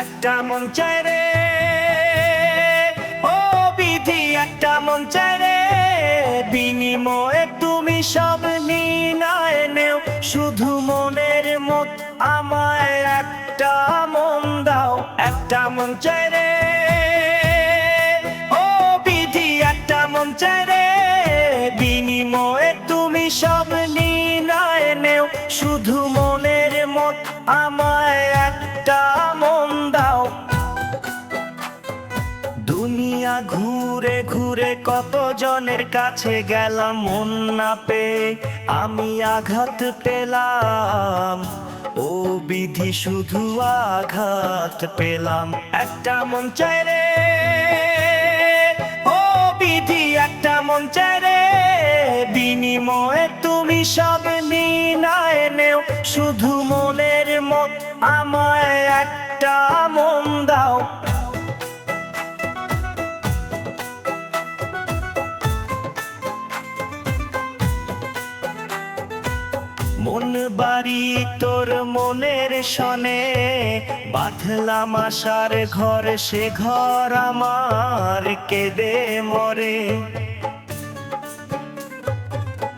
একটা মন চায় রে, ও বিধি একটা মন চায় রে, বিনিময়ে তুমি সব নিয়ে নেও, শুধু মনের মত আমায় একটা মন দাও। একটা মন চায় রে, ও বিধি একটা মন চায় রে, বিনিময়ে তুমি সব নিয়ে নেও, শুধু মনের মত আমায় একটা মন দাও। দুনিয়া ঘুরে ঘুরে কত জনের কাছে গেলাম, মন না পেয়ে আমি আঘাত পেলাম, ও বিধি শুধু আঘাত পেলাম। একটা মন চায় রে, ও বিধি একটা মন চায় রে, বিনিময়ে তুমি সব নিয়ে নেও, শুধু মনের মত আমায় একটা মন দাও। মন বাড়ি তোর মনের সনে, বাঁধলাম আশার ঘর, সে ঘর আমার কেঁদে মরে।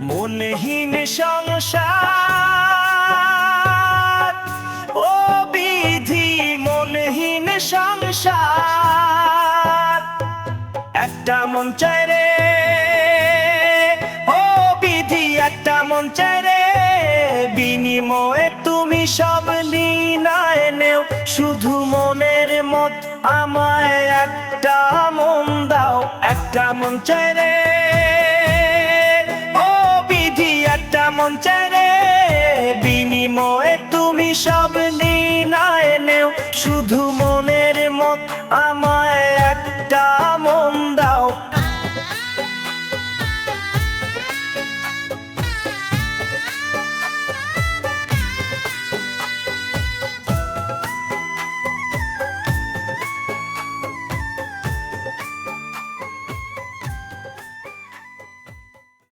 মনহীন সংসার, ও বিধি মনহীন সংসার। একটা মন চায় রে, ও বিধি একটা মন চায় রে, বিনিময়ে তুমি সব নিয়ে নেও, শুধু মনের মত আমায় একটা মন দাও। একটা মন চায় রে, ও বিধি একটা মন চায় রে, বিনিময়ে তুমি সব নিয়ে নেও, শুধু মনের